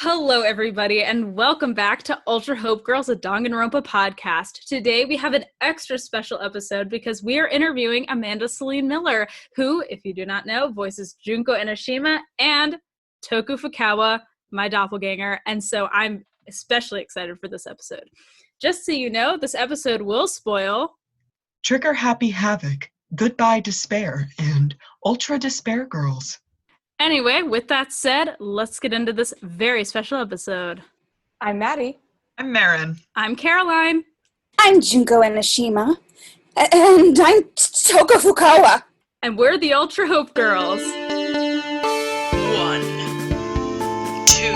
Hello, everybody, and welcome back to Ultra Hope Girls, a Danganronpa podcast. Today, we have an extra special episode because we are interviewing Amanda Céline Miller, who, if you do not know, voices Junko Enoshima and Toko Fukawa, my doppelganger, and so I'm especially excited for this episode. Just so you know, this episode will spoil Trigger Happy Havoc, Goodbye Despair, and Ultra Despair Girls. Anyway, with that said, let's get into this very special episode. I'm Maddie. I'm Marin. I'm Caroline. I'm Junko Enoshima. And I'm Toko Fukawa. And we're the Ultra Hope Girls. 1, 2.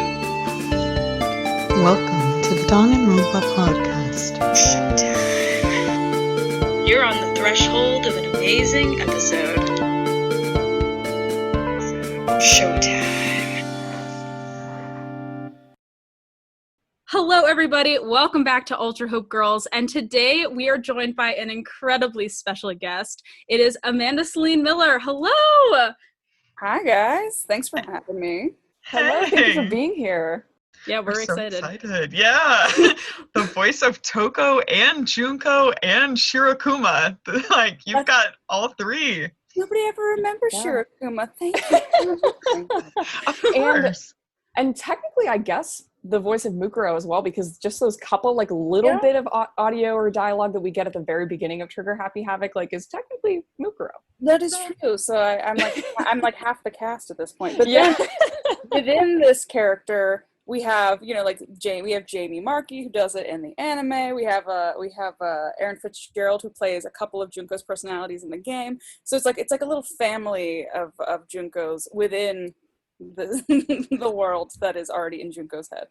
Welcome to the Danganronpa podcast. You're on the threshold of an amazing episode. Showtime. Hello, everybody. Welcome back to Ultra Hope Girls. And today we are joined by an incredibly special guest. It is Amanda Céline Miller. Hello. Hi, guys. Thanks for having me. Hello, thank you for being here. Yeah, we're excited. So excited. Yeah. The voice of Toko and Junko and Shirokuma. Like, you've got all three. Nobody ever remembers Shirokuma. Thank you. Of course. And technically, I guess, the voice of Mukuro as well, because just those couple, like, little bit of audio or dialogue that we get at the very beginning of Trigger Happy Havoc, like, is technically Mukuro. That is true. So I'm like half the cast at this point. But Yeah. then within this character, we have, like we have Jamie Markey, who does it in the anime. We have Aaron Fitzgerald, who plays a couple of Junko's personalities in the game. So it's like a little family of Junkos within the the world that is already in Junko's head.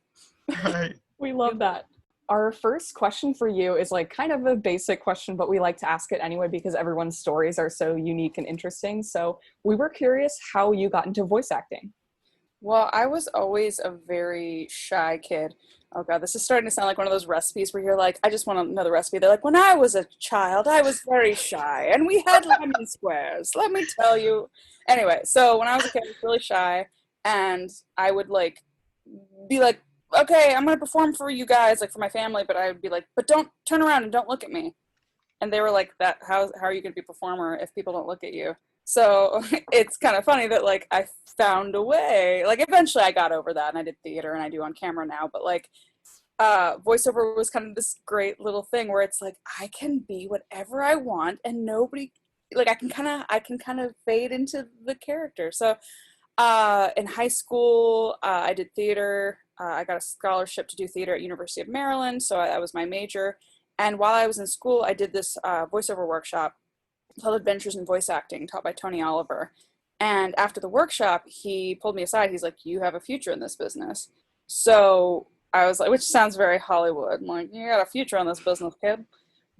Right. We love that. Our first question for you is, like, kind of a basic question, but we like to ask it anyway because everyone's stories are so unique and interesting. So we were curious how you got into voice acting. Well, I was always a very shy kid. Oh god, this is starting to sound like one of those recipes where you're like, I just want another recipe. They're like, when I was a child, I was very shy, and we had lemon squares. Let me tell you. Anyway, so when I was a kid, I was really shy, and I would, like, be like, okay, I'm going to perform for you guys, like, for my family, but I would be like, but don't turn around and don't look at me. And they were like, how are you going to be a performer if people don't look at you? So it's kind of funny that, like, I found a way. Like, eventually I got over that, and I did theater, and I do on camera now. But, like, voiceover was kind of this great little thing where it's like, I can be whatever I want, and nobody, like, I can kind of fade into the character. So in high school, I did theater. I got a scholarship to do theater at University of Maryland, so that was my major. And while I was in school, I did this voiceover workshop called Adventures in Voice Acting, taught by Tony Oliver. And after the workshop, he pulled me aside. He's like, you have a future in this business. So I was like, which sounds very Hollywood. I'm like, you got a future in this business, kid.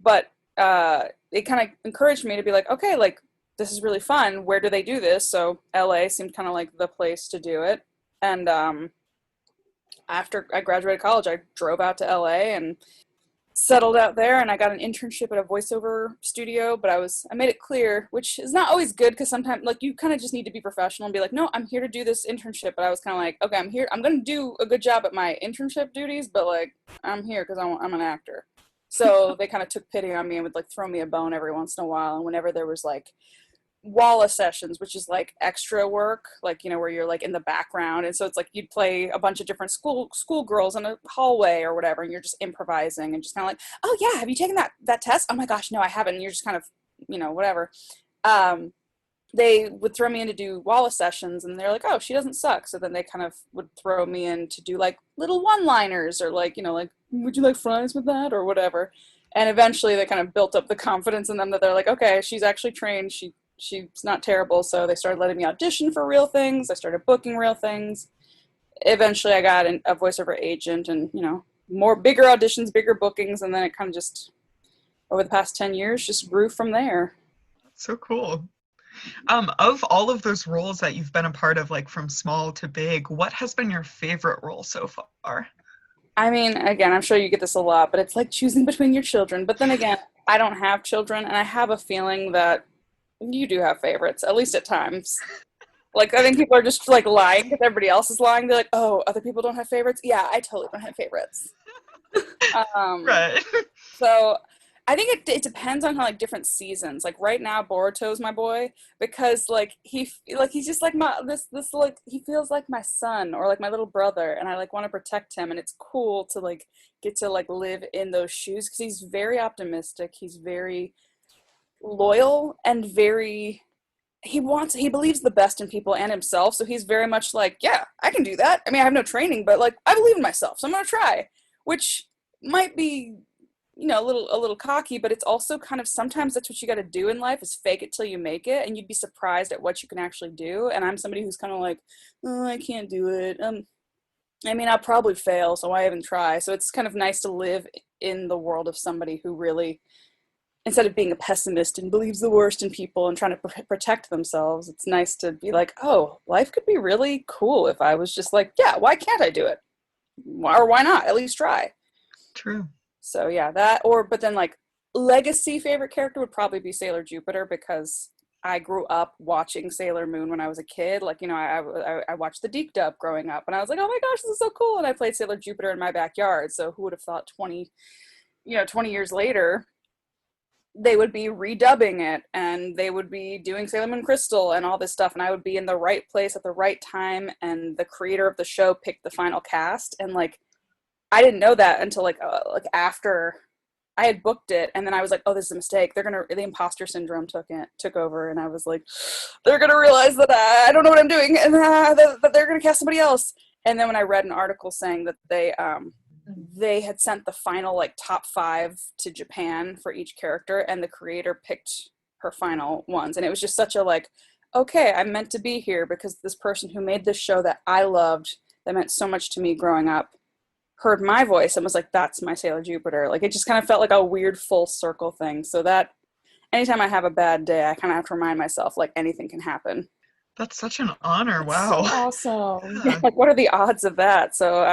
But it kind of encouraged me to be like, okay, like, this is really fun. Where do they do this? So LA seemed kind of like the place to do it. And after I graduated college, I drove out to LA and settled out there, and I got an internship at a voiceover studio, but I made it clear, which is not always good because sometimes, like, you kind of just need to be professional and be like, no, I'm here to do this internship. But I was kind of like, okay, I'm here, I'm going to do a good job at my internship duties, but, like, I'm here because I'm an actor. So they kind of took pity on me and would, like, throw me a bone every once in a while. And whenever there was, like, Walla sessions, which is like extra work, like, where you're, like, in the background, and so it's like you'd play a bunch of different school girls in a hallway or whatever, and you're just improvising and just kind of like, oh yeah, have you taken that test? Oh my gosh, no, I haven't. And you're just kind of, whatever. They would throw me in to do Walla sessions, and they're like, oh, she doesn't suck. So then they kind of would throw me in to do, like, little one-liners, or, like, like, would you like fries with that, or whatever. And eventually they kind of built up the confidence in them that they're like, okay, she's actually trained, she's not terrible. So they started letting me audition for real things. I started booking real things. Eventually I got a voiceover agent, and, more bigger auditions, bigger bookings. And then it kind of just, over the past 10 years, just grew from there. That's so cool. Of all of those roles that you've been a part of, like, from small to big, what has been your favorite role so far? I mean, again, I'm sure you get this a lot, but it's like choosing between your children. But then again, I don't have children, and I have a feeling that you do have favorites, at least at times. Like, I think people are just, like, lying because everybody else is lying. They're like, oh, other people don't have favorites? Yeah, I totally don't have favorites. Right. So I think it depends on, like, different seasons. Like, right now, Boruto's my boy because, like, he's just, like, like, he feels like my son or, like, my little brother, and I, like, want to protect him, and it's cool to, like, get to, like, live in those shoes because he's very optimistic. He's very loyal and very he believes the best in people and himself, so he's very much like, yeah, I can do that. I mean, I have no training, but, like, I believe in myself, so I'm gonna try, which might be, a little cocky, but it's also kind of sometimes that's what you got to do in life is fake it till you make it, and you'd be surprised at what you can actually do. And I'm somebody who's kind of like, oh, I can't do it. I mean, I'll probably fail, so why even try? So it's kind of nice to live in the world of somebody who really, instead of being a pessimist and believes the worst in people and trying to protect themselves, it's nice to be like, oh, life could be really cool if I was just like, yeah, why can't I do it? Or why not? At least try. True. So yeah, but then, like, legacy favorite character would probably be Sailor Jupiter because I grew up watching Sailor Moon when I was a kid. Like, I watched the Deke dub growing up, and I was like, oh my gosh, this is so cool. And I played Sailor Jupiter in my backyard. So who would have thought 20 years later, they would be redubbing it and they would be doing Sailor Moon Crystal and all this stuff, and I would be in the right place at the right time, and the creator of the show picked the final cast, and, like, I didn't know that until like after I had booked it, and then I was like, oh, this is a mistake. The imposter syndrome took over, and I was like, they're gonna realize that I don't know what I'm doing, and that they're gonna cast somebody else. And then when I read an article saying that they had sent the final, like, top 5 to Japan for each character, and the creator picked her final ones, and it was just such a, like, okay, I'm meant to be here because this person who made this show that I loved, that meant so much to me growing up, heard my voice and was like, that's my Sailor Jupiter. Like, it just kind of felt like a weird full circle thing. So that anytime I have a bad day, I kind of have to remind myself, like, anything can happen. That's such an honor. That's Wow. so awesome. Yeah. Like, what are the odds of that? So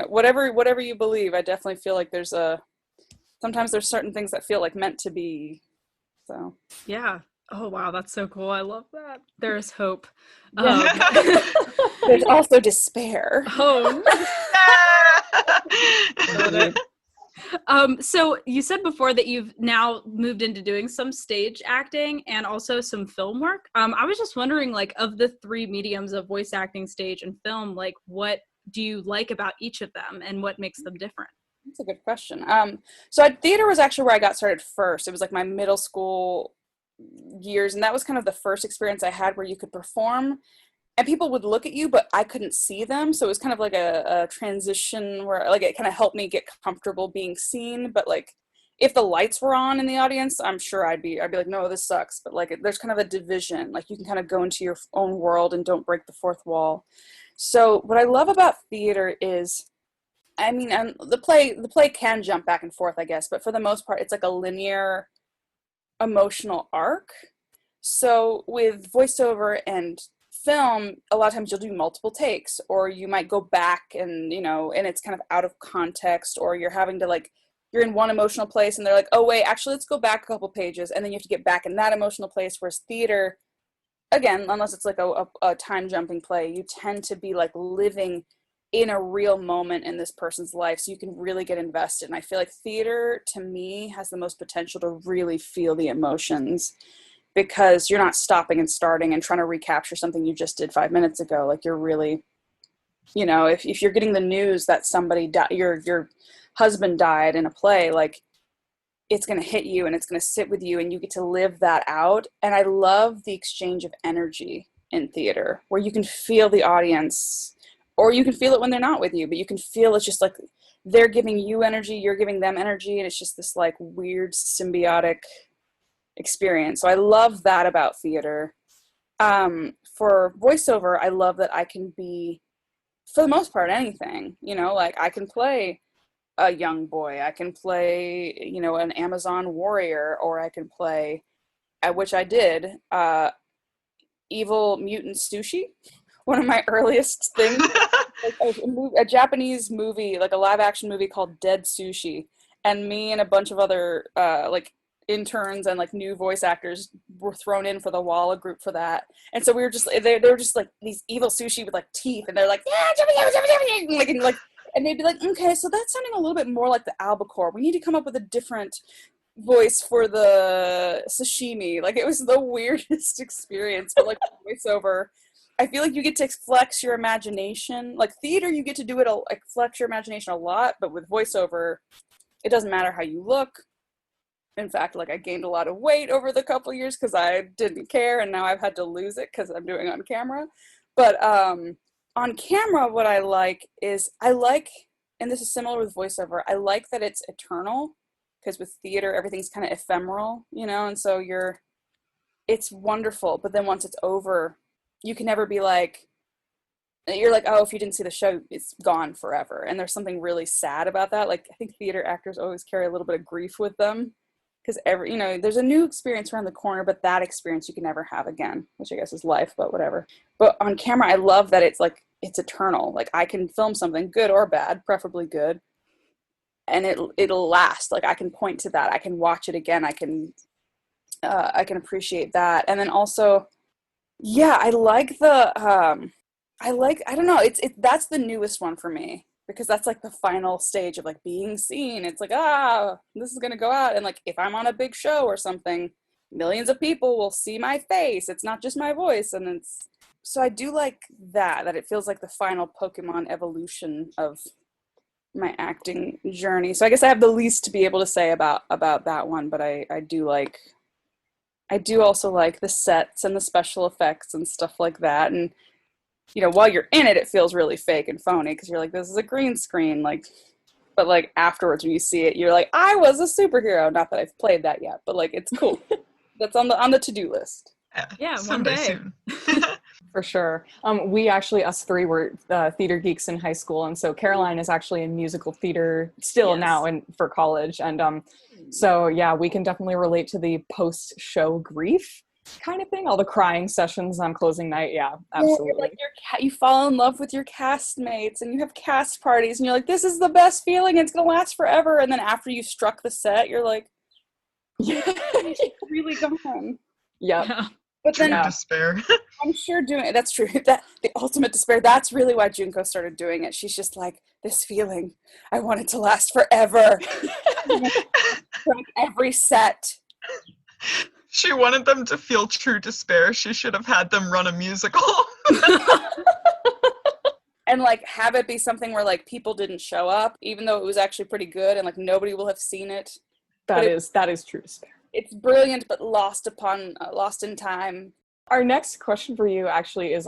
whatever you believe, I definitely feel like sometimes there's certain things that feel like meant to be. So Yeah. Oh, wow. That's so cool. I love that. There is hope. there's also despair. Oh. So you said before that you've now moved into doing some stage acting and also some film work. I was just wondering, like, of the 3 mediums of voice acting, stage, and film, like, what do you like about each of them and what makes them different? That's a good question. So theater was actually where I got started first. It was like my middle school years, and that was kind of the first experience I had where you could perform and people would look at you, but I couldn't see them. So it was kind of like a transition where, like, it kind of helped me get comfortable being seen. But, like, if the lights were on in the audience, I'm sure I'd be like, no, this sucks. But, like, there's kind of a division. Like, you can kind of go into your own world and don't break the fourth wall. So what I love about theater is, I mean, the play can jump back and forth, I guess. But for the most part, it's like a linear emotional arc. So with voiceover and film, a lot of times you'll do multiple takes, or you might go back and and it's kind of out of context, or you're having to, like, you're in one emotional place and they're like, oh wait, actually let's go back a couple pages, and then you have to get back in that emotional place. Whereas theater, again, unless it's like a time jumping play, you tend to be, like, living in a real moment in this person's life, so you can really get invested. And I feel like theater, to me, has the most potential to really feel the emotions, because you're not stopping and starting and trying to recapture something you just did 5 minutes ago. Like, you're really, if you're getting the news that somebody your husband died in a play, like, it's going to hit you and it's going to sit with you and you get to live that out. And I love the exchange of energy in theater where you can feel the audience, or you can feel it when they're not with you, but you can feel it's just like they're giving you energy, you're giving them energy. And it's just this, like, weird symbiotic experience. So I love that about theater. For voiceover, I love that I can be, for the most part, anything. Like, I can play a young boy, I can play an Amazon warrior, or I can play, which I did, evil mutant sushi, one of my earliest things. Like a Japanese movie, like a live action movie called Dead Sushi, and me and a bunch of other interns and like new voice actors were thrown in for the Walla group for that. And so we were just, they were just like these evil sushi with like teeth, and they're like, yeah, and they'd be like, okay, so that's sounding a little bit more like the albacore. We need to come up with a different voice for the sashimi. Like, it was the weirdest experience, but like voiceover, I feel like you get to flex your imagination. Like theater, you get to do it, like flex your imagination a lot, but with voiceover, it doesn't matter how you look. In fact, like I gained a lot of weight over the couple years because I didn't care, and now I've had to lose it because I'm doing it on camera. But on camera, what I like is, and this is similar with voiceover, I like that it's eternal, because with theater, everything's kind of ephemeral, you know, and so it's wonderful, but then once it's over, you can never be like, you're like, oh, if you didn't see the show, it's gone forever. And there's something really sad about that. Like, I think theater actors always carry a little bit of grief with them, because there's a new experience around the corner, but that experience you can never have again, which I guess is life, but whatever. But on camera, I love that it's like, it's eternal. Like, I can film something good or bad, preferably good, and it'll last. Like, I can point to that. I can watch it again. I can appreciate that. And then also, yeah, I like I don't know, that's the newest one for me, because that's like the final stage of like being seen. It's like, this is gonna go out, and like if I'm on a big show or something, millions of people will see my face. It's not just my voice, and so I do like that it feels like the final Pokemon evolution of my acting journey. So I guess I have the least to be able to say about that one, but I do also like the sets and the special effects and stuff like that. And, while you're in it, it feels really fake and phony, because you're like, this is a green screen. Like, but like afterwards when you see it, you're like, I was a superhero. Not that I've played that yet, but like, it's cool. That's on the to-do list. Yeah, someday one day. soon. For sure. We actually, us three, were theater geeks in high school, and so Caroline is actually in musical theater still now for college, and so yeah, we can definitely relate to the post-show grief kind of thing, all the crying sessions on closing night. Yeah, absolutely. Yeah, like you fall in love with your castmates, and you have cast parties, and you're like, this is the best feeling, it's gonna last forever. And then after you struck the set, you're like, yeah, it's really gone. Yeah. But then despair. I'm sure that's true. That the ultimate despair. That's really why Junko started doing it. She's just like, this feeling, I want it to last forever. From every set. She wanted them to feel true despair. She should have had them run a musical. And like have it be something where like people didn't show up, even though it was actually pretty good, and like nobody will have seen it. That is true despair. It's brilliant, but lost in time. Our next question for you actually is,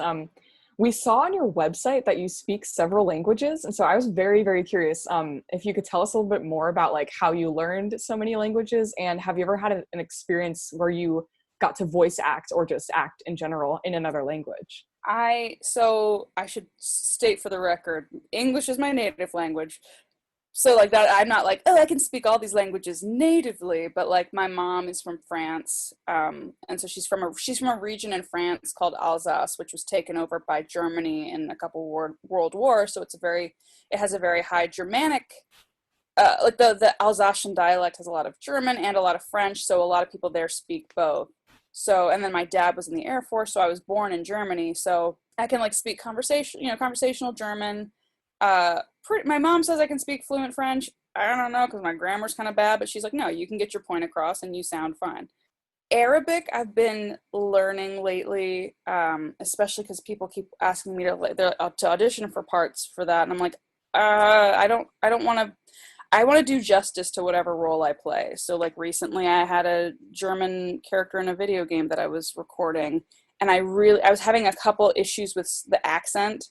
we saw on your website that you speak several languages, and so I was very, very curious if you could tell us a little bit more about like how you learned so many languages, and have you ever had an experience where you got to voice act or just act in general in another language? So I should state for the record, English is my native language. So like that, I'm not like, I can speak all these languages natively, but like my mom is from France, and so she's from a region in France called Alsace, which was taken over by Germany in a couple world wars. So it has a very high Germanic, like the Alsatian dialect has a lot of German and a lot of French, so a lot of people there speak both. So, and then my dad was in the Air Force, so I was born in Germany, so I can like speak conversational German. My mom says I can speak fluent French. I don't know, because my grammar's kind of bad, but she's like, no, you can get your point across and you sound fine. Arabic I've been learning lately, especially because people keep asking me to audition for parts for that, and I'm like, I want to do justice to whatever role I play. So like recently I had a German character in a video game that I was recording, and I was having a couple issues with the accent,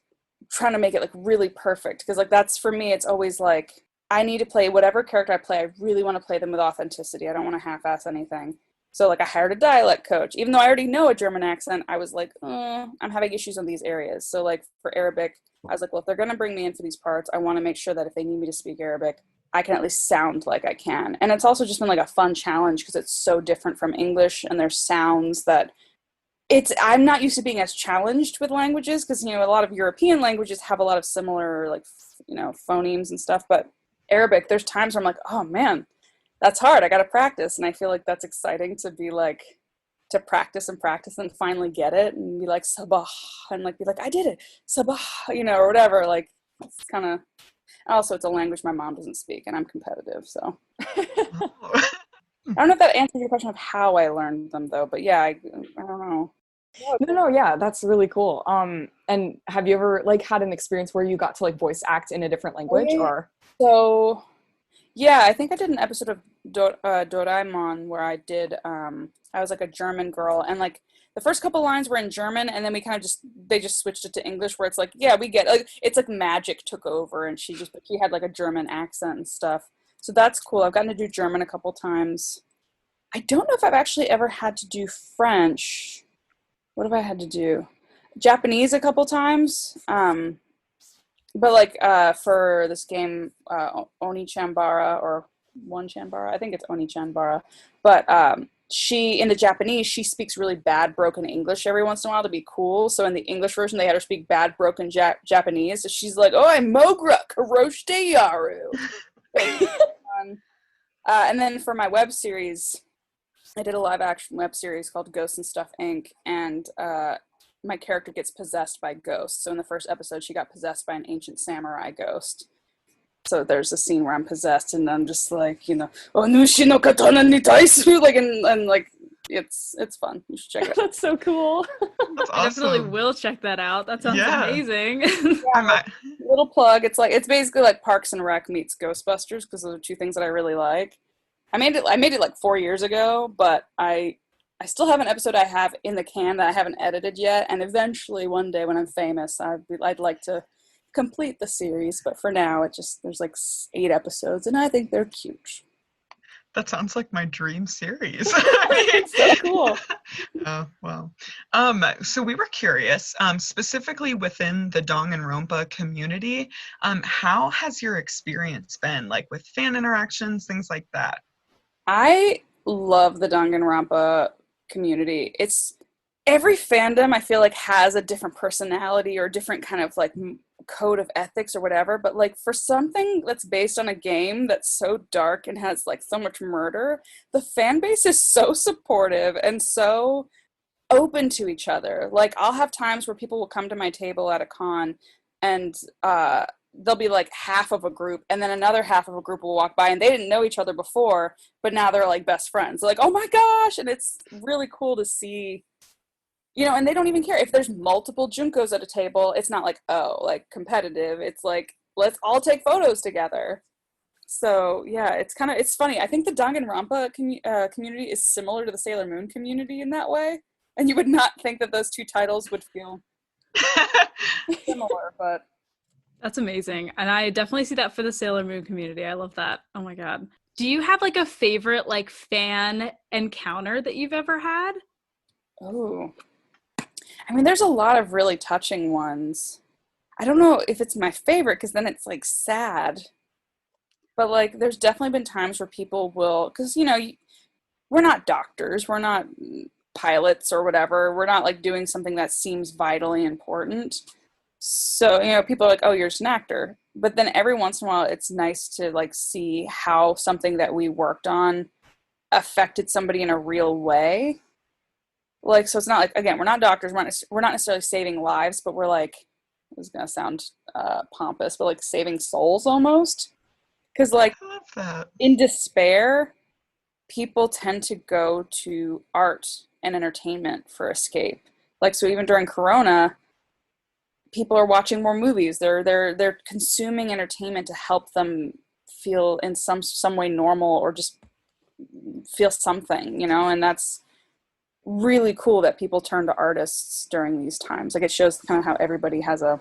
trying to make it like really perfect, because like that's, for me, it's always like I need to play whatever character I play, I really want to play them with authenticity. I don't want to half-ass anything. So like I hired a dialect coach, even though I already know a German accent. I was like, I'm having issues on these areas. So like for Arabic, I was like, well, if they're going to bring me in for these parts, I want to make sure that if they need me to speak Arabic, I can at least sound like I can. And it's also just been like a fun challenge, because it's so different from English, and there's sounds that I'm not used to being as challenged with languages, because, a lot of European languages have a lot of similar, like, phonemes and stuff. But Arabic, there's times where I'm like, oh man, that's hard. I got to practice. And I feel like that's exciting to be like, to practice and practice and finally get it and be like, sabah, and like, be like, I did it, sabah, you know, or whatever. Like, it's kind of, also, it's a language my mom doesn't speak, and I'm competitive, so. Oh. I don't know if that answers your question of how I learned them, though, but yeah, I don't know. No, yeah, that's really cool. And have you ever like had an experience where you got to like voice act in a different language, Okay. or? So, yeah, I think I did an episode of Doraemon where I was like a German girl, and like the first couple lines were in German, and then they just switched it to English, where it's like, yeah, we get, like, it's like magic took over, and she had like a German accent and stuff. So that's cool. I've gotten to do German a couple times. I don't know if I've actually ever had to do French. What have I had to do? Japanese a couple times. But like for this game, Oni Chanbara or One Chanbara, I think it's Oni Chanbara. But she, in the Japanese, she speaks really bad broken English every once in a while to be cool. So in the English version, they had her speak bad broken Japanese. So she's like, "Oh, I'm Mogra Karoshite Yaru." And then for my web series, I did a live action web series called Ghosts and Stuff Inc. And my character gets possessed by ghosts. So in the first episode, she got possessed by an ancient samurai ghost. So there's a scene where I'm possessed, and I'm just like, you know, Onushi no katana ni taisu, like, and like, it's fun. You should check it out. That's so cool. That's I definitely awesome. will check that out. That sounds Yeah. amazing. Little plug. It's basically like Parks and Rec meets Ghostbusters, because those are two things that I really like. I made it like 4 years ago, but I still have an episode I have in the can that I haven't edited yet, and eventually one day when I'm famous, I'd like to complete the series, but for now there's like 8 episodes, and I think they're cute. That sounds like my dream series. It's so cool. Oh, wow. So we were curious, specifically within the Danganronpa community, how has your experience been, like with fan interactions, things like that? I love the Danganronpa community. It's every fandom I feel like has a different personality or different kind of like code of ethics or whatever, but like for something that's based on a game that's so dark and has like so much murder, the fan base is so supportive and so open to each other. Like, I'll have times where people will come to my table at a con, and they'll be like half of a group, and then another half of a group will walk by, and they didn't know each other before, but now they're like best friends. They're like, oh my gosh, and it's really cool to see, you know, and they don't even care if there's multiple Junkos at a table. It's not like, oh, like competitive. It's like, let's all take photos together. So yeah, it's funny. I think the Danganronpa community is similar to the Sailor Moon community in that way, and you would not think that those two titles would feel similar, but That's amazing. And I definitely see that for the Sailor Moon community. I love that. Oh my God. Do you have like a favorite like fan encounter that you've ever had? oh, I mean, there's a lot of really touching ones. I don't know if it's my favorite, because then it's like sad. But like, there's definitely been times where people will, because, you know, we're not doctors, we're not pilots or whatever. We're not like doing something that seems vitally important. So, you know, people are like, oh, you're just an actor. But then every once in a while, it's nice to like see how something that we worked on affected somebody in a real way. Like, so it's not like, again, we're not doctors, we're not necessarily saving lives, but we're like, this is gonna sound pompous, but like saving souls almost. Because like, I love that. in despair, people tend to go to art and entertainment for escape. Like, so even during Corona, people are watching more movies. They're consuming entertainment to help them feel in some way normal, or just feel something, you know. And that's really cool that people turn to artists during these times. Like, it shows kind of how everybody has a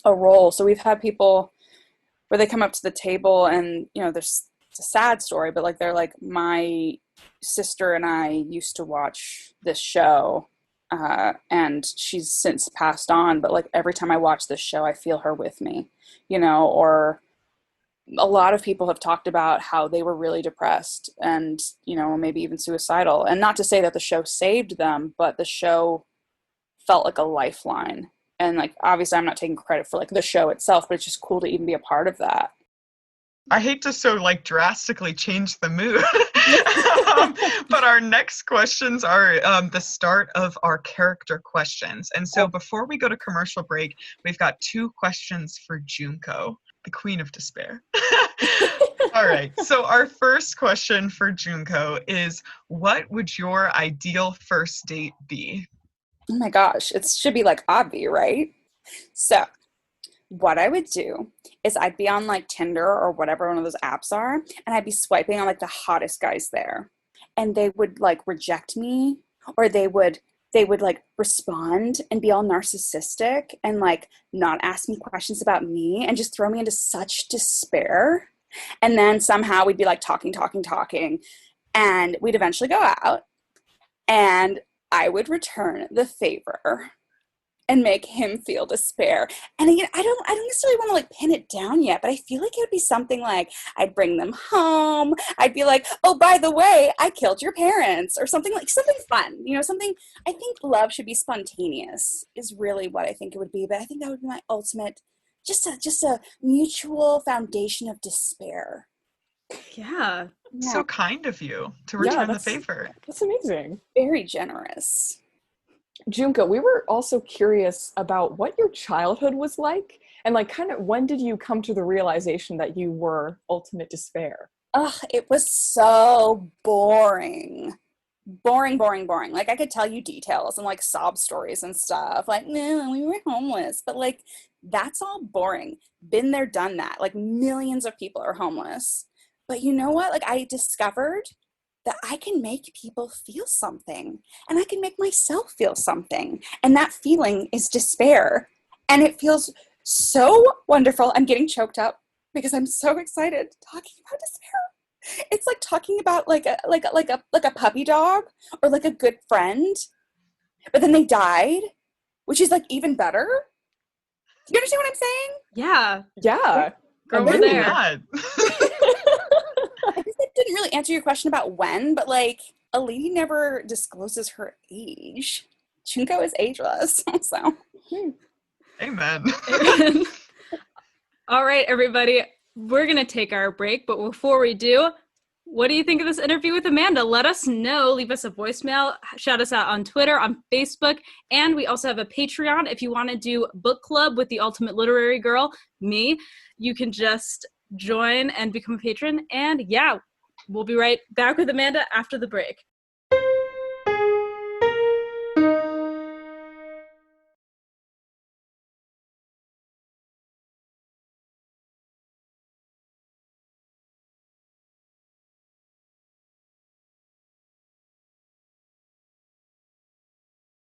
role. So we've had people where they come up to the table, and, you know, it's a sad story, but like, they're like, my sister and I used to watch this show, and she's since passed on, but like, every time I watch this show, I feel her with me, you know. Or a lot of people have talked about how they were really depressed and, you know, maybe even suicidal. And not to say that the show saved them, but the show felt like a lifeline. And like, obviously I'm not taking credit for like the show itself, but it's just cool to even be a part of that. I hate to so like drastically change the mood, but our next questions are the start of our character questions. And so before we go to commercial break, we've got 2 questions for Junko, the Queen of Despair. All right. So our first question for Junko is, what would your ideal first date be? Oh my gosh, it should be like obvi, right? So what I would do is I'd be on like Tinder or whatever one of those apps are, and I'd be swiping on like the hottest guys there. And they would like reject me, or they would like respond and be all narcissistic and like not ask me questions about me and just throw me into such despair. And then somehow we'd be like talking, and we'd eventually go out, and I would return the favor and make him feel despair. And again, I don't necessarily want to like pin it down yet, but I feel like it would be something like I'd bring them home. I'd be like, oh, by the way, I killed your parents, or something fun, something. I think love should be spontaneous is really what I think it would be. But I think that would be my ultimate, just a mutual foundation of despair. Yeah. So kind of you to return the favor. That's amazing. Very generous. Junko, we were also curious about what your childhood was like, and like kind of when did you come to the realization that you were ultimate despair? Ugh, it was so boring. Boring. Like I could tell you details and like sob stories and stuff. Like, no, we were homeless. But like, that's all boring. Been there, done that. Like millions of people are homeless. But you know what? Like I discovered that I can make people feel something, and I can make myself feel something. And that feeling is despair. And it feels so wonderful. I'm getting choked up because I'm so excited talking about despair. It's like talking about like a puppy dog or like a good friend, but then they died, which is like even better. Do you understand what I'm saying? Yeah. Yeah. Girl, we're there. I guess I didn't really answer your question about when, but like a lady never discloses her age. Junko is ageless, so. Amen. All right, everybody, we're going to take our break, but before we do, what do you think of this interview with Amanda? Let us know. Leave us a voicemail. Shout us out on Twitter, on Facebook, and we also have a Patreon. If you want to do book club with the ultimate literary girl, me, you can just join and become a patron. And yeah, we'll be right back with Amanda after the break.